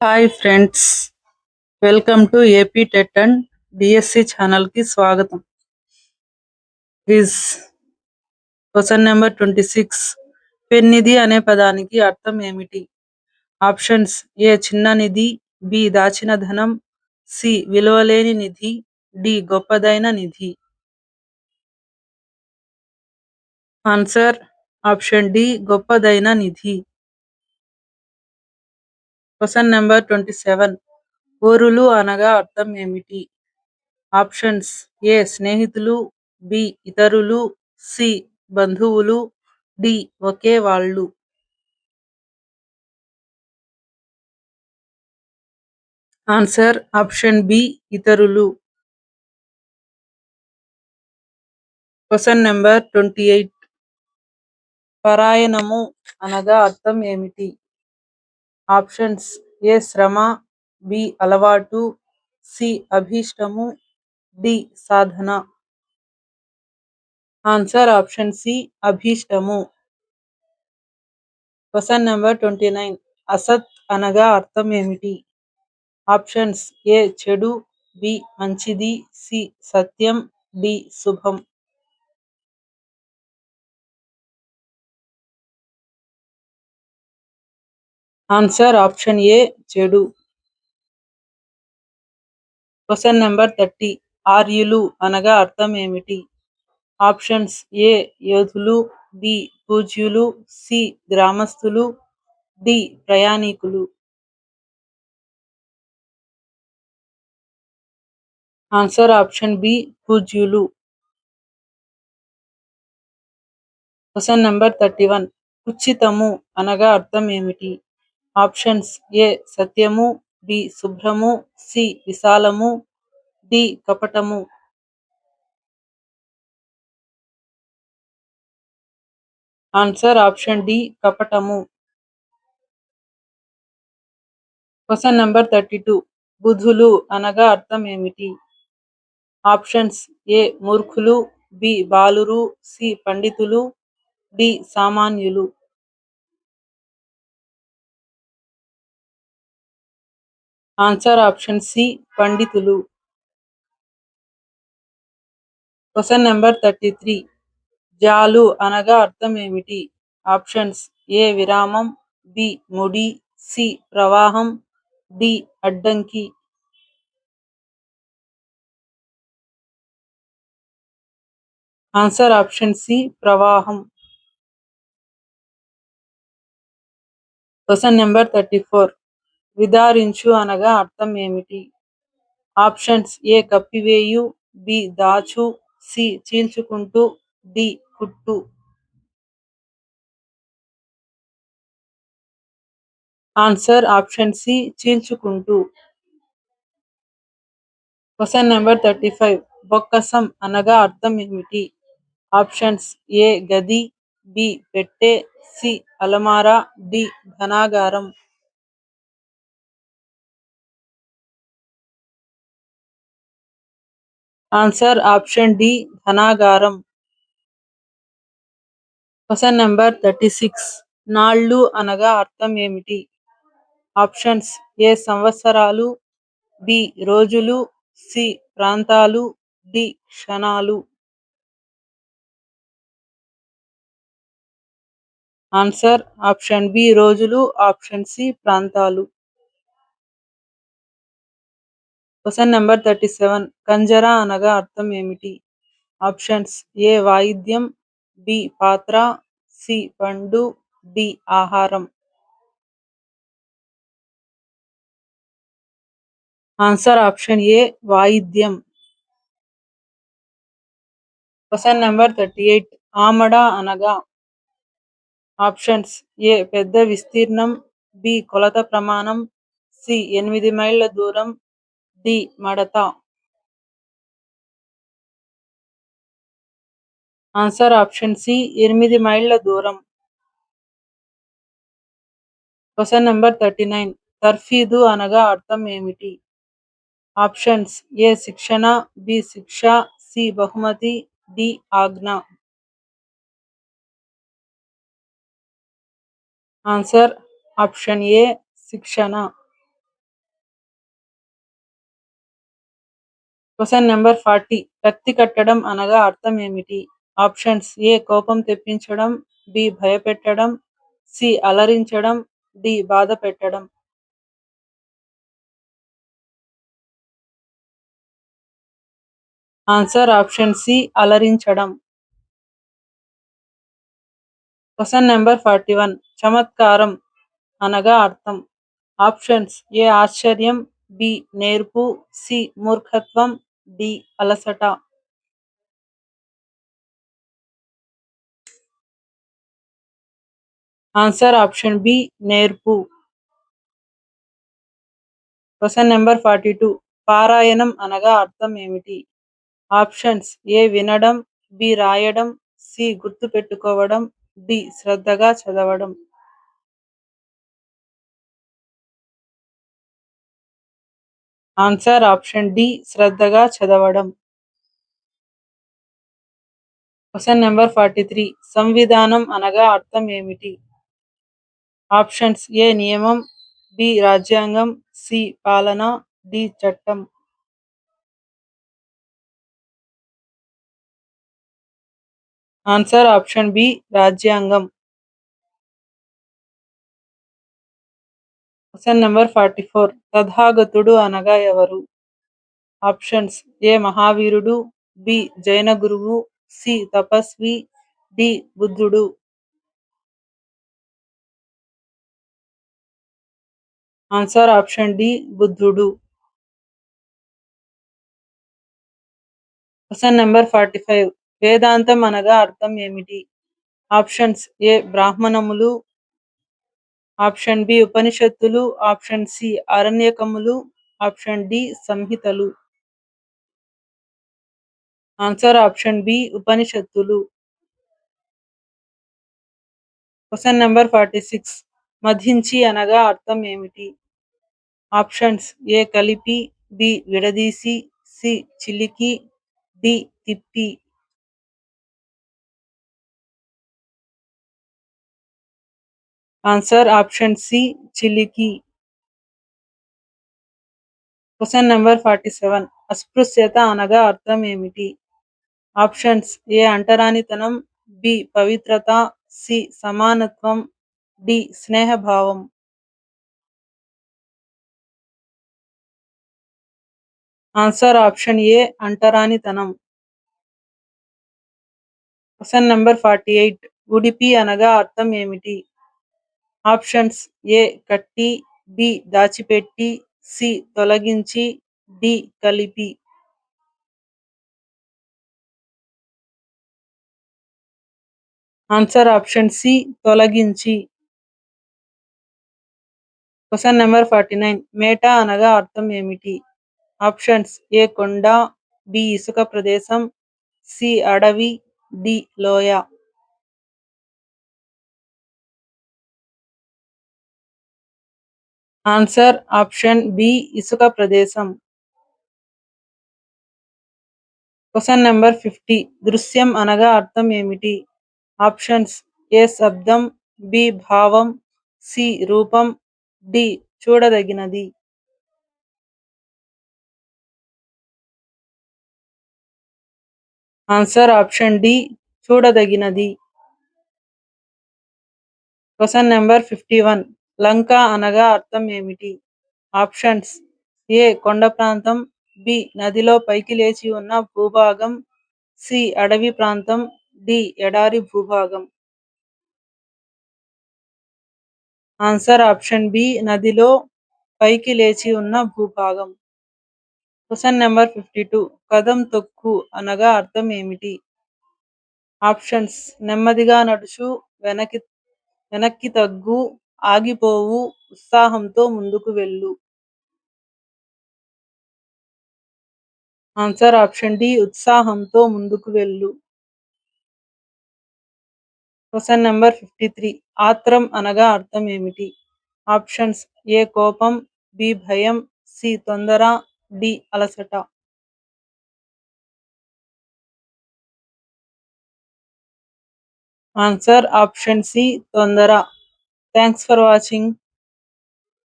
Hi friends, welcome to AP TET and DSC ఛానల్కి స్వాగతం. Quiz question number 26. పెన్నిధి అనే పదానికి అర్థం ఏమిటి? ఆప్షన్స్: ఏ చిన్న నిధి, బి దాచిన ధనం, సి విలువలేని నిధి, డి గొప్పదైన నిధి. ఆన్సర్ ఆప్షన్ డి గొప్పదైన నిధి. Question number 27. ఓరులు అనగా అర్థం ఏమిటి? ఆప్షన్స్: ఏ స్నేహితులు, బి ఇతరులు, సి బంధువులు, డి ఒకే వాళ్ళు. ఆన్సర్ ఆప్షన్ బి ఇతరులు. Question number 28. పరాయణము అనగా అర్థం ఏమిటి? ఆప్షన్స్: ఏ శ్రమ, బి అలవాటు, సి అభీష్టము, డి సాధన. ఆన్సర్ ఆప్షన్ సి అభీష్టము. Question number 29. అసత్ అనగా అర్థం ఏమిటి? ఆప్షన్స్: ఏ చెడు, బి మంచిది, సి సత్యం, డి శుభం. ఆన్సర్ ఆప్షన్ ఏ చెడు. Question number 30. ఆర్యులు అనగా అర్థం ఏమిటి? ఆప్షన్స్: ఏ యోధులు, బి పూజ్యులు, సి గ్రామస్తులు, డి ప్రయాణికులు. ఆన్సర్ ఆప్షన్ బి పూజ్యులు. Question number 31. ఉచితము అనగా అర్థం ఏమిటి? ఆప్షన్స్: ఏ సత్యము, బి శుభ్రము, సి విశాలము, డి కపటము. ఆన్సర్ ఆప్షన్ డి కపటము. Question number 32. బుధులు అనగా అర్థం ఏమిటి? ఆప్షన్స్: ఏ మూర్ఖులు, బి బాలురు, సి పండితులు, డి సామాన్యులు. ఆన్సర్ ఆప్షన్ సి పండితులు. Question number 33. జాలు అనగా అర్థం ఏమిటి? ఆప్షన్స్: ఏ విరామం, బి ముడి, సి ప్రవాహం, డి అడ్డంకి. ఆన్సర్ ఆప్షన్ సి ప్రవాహం. Question number 34. విదారించు అనగా అర్థం ఏమిటి? ఆప్షన్స్: ఏ కప్పివేయు, బి దాచు, సి చీల్చుకుంటూ, డి కుట్టు. ఆన్సర్ ఆప్షన్ సి చీల్చుకుంటూ. Question number 35. బొక్కసం అనగా అర్థం ఏమిటి? ఆప్షన్స్: ఏ గది, బి పెట్టె, సి అలమార, డి ధనాగారం. ఆన్సర్ ఆప్షన్ డి ధనాగారం. Question number 36. నాళ్ళు అనగా అర్థం ఏమిటి? ఆప్షన్స్: ఏ సంవత్సరాలు, బి రోజులు, సి ప్రాంతాలు, డి క్షణాలు. ఆన్సర్ ఆప్షన్ బి రోజులు, ఆప్షన్ సి ప్రాంతాలు. Question number 37. కంజర అనగా అర్థం ఏమిటి? ఆప్షన్స్: ఏ వాయిద్యం, బి పాత్ర, సి పండు, డి ఆహారం. ఆన్సర్ ఆప్షన్ ఏ వాయిద్యం. Question number 38. ఆమడ అనగా ఆప్షన్స్: ఏ పెద్ద విస్తీర్ణం, బి కొలత ప్రమాణం, సి 8 మైళ్ళ దూరం, డి మడత. ఆన్సర్ ఆప్షన్ సి 8 మైళ్ళ దూరం. Question number 39. తర్ఫీదు అనగా అర్థం ఏమిటి? ఆప్షన్స్: ఏ శిక్షణ, బి శిక్ష, సి బహుమతి, డి ఆజ్ఞ. ఆన్సర్ ఆప్షన్ ఏ శిక్షణ. Question number 40. రక్తి కట్టడం అనగా అర్థం ఏమిటి? ఆప్షన్స్: ఏ కోపం తెప్పించడం, బి భయపెట్టడం, సి అలరించడం, డి బాధ పెట్టడం. ఆన్సర్ ఆప్షన్ సి అలరించడం. Question number 41. చమత్కారం అనగా అర్థం. ఆప్షన్స్: ఏ ఆశ్చర్యం, బి నేర్పు, సి మూర్ఖత్వం, డి అలసట. ఆన్సర్ ఆప్షన్ బి నేర్పు. Question number 42. పారాయణం అనగా అర్థం ఏమిటి? ఆప్షన్స్: ఏ వినడం, బి రాయడం, సి గుర్తు పెట్టుకోవడం, డి శ్రద్ధగా చదవడం. ఆన్సర్ ఆప్షన్ డి శ్రద్ధగా చదవడం. Question number 43. సంవిధానం అనగా అర్థం ఏమిటి? ఆప్షన్స్: ఏ నియమం, బి రాజ్యాంగం, సి పాలన, డి చట్టం. ఆన్సర్ ఆప్షన్ బి రాజ్యాంగం. Question number 44. తథాగతుడు అనగా ఎవరు? ఆప్షన్స్: ఏ మహావీరుడు, బి జైన గురువు, సి తపస్వి, డి బుద్ధుడు. ఆన్సర్ ఆప్షన్ డి బుద్ధుడు. Question number 45. వేదాంతం అనగా అర్థం ఏమిటి? ఆప్షన్స్: ఏ బ్రాహ్మణములు, ఆప్షన్ బి ఉపనిషత్తులు, ఆప్షన్ సి అరణ్యకములు, ఆప్షన్ డి సంహితలు. ఆన్సర్ ఆప్షన్ బి ఉపనిషత్తులు. Question number 46. మధించి అనగా అర్థం ఏమిటి? ఆప్షన్స్: ఏ కలిపి, బి విడదీసి, సి చిలికి, డి తిప్పి. ఆన్సర్ ఆప్షన్ సి చిలికి. Question number 47. అస్పృశ్యత అనగా అర్థం ఏమిటి? ఆప్షన్స్: ఏ అంటరానితనం, బి పవిత్రత, సి సమానత్వం, డి స్నేహభావం. ఆన్సర్ ఆప్షన్ ఏ అంటరానితనం. Question number 48. ఉడిపి అనగా అర్థం ఏమిటి? ఆప్షన్స్: ఏ కట్టి, బి దాచిపెట్టి, సి తొలగించి, డి కలిపి. ఆన్సర్ ఆప్షన్ సి తొలగించి. Question number 49. మేట అనగా అర్థం ఏమిటి? ఆప్షన్స్: ఏ కొండ, బి ఇసుక ప్రదేశం, సి అడవి, డి లోయ. ఆన్సర్ ఆప్షన్ బి ఇసుక ప్రదేశం. Question number 50. దృశ్యం అనగా అర్థం ఏమిటి? ఆప్షన్స్: ఏ శబ్దం, బి భావం, సి రూపం, డి చూడదగినది. ఆన్సర్ ఆప్షన్ డి చూడదగినది. Question number 51. లంక అనగా అర్థం ఏమిటి? ఆప్షన్స్: ఏ కొండ ప్రాంతం, బి నదిలో పైకి లేచి ఉన్న భూభాగం, సి అడవి ప్రాంతం, డి ఎడారి భూభాగం. ఆన్సర్ ఆప్షన్ బి నదిలో పైకి లేచి ఉన్న భూభాగం. Question number 52. కదం తొక్కు అనగా అర్థం ఏమిటి? ఆప్షన్స్: నెమ్మదిగా నడుచు, వెనక్కి వెనక్కి తగ్గు, ఆగిపోవు, ఉత్సాహంతో ముందుకు వెళ్ళు. ఆన్సర్ ఆప్షన్ డి ఉత్సాహంతో ముందుకు వెళ్ళు. Question number 53. ఆత్రం అనగా అర్థం ఏమిటి? ఆప్షన్స్: ఏ కోపం, బి భయం, సి తొందర, డి అలసట. ఆన్సర్ ఆప్షన్ సి తొందర. Thanks for watching.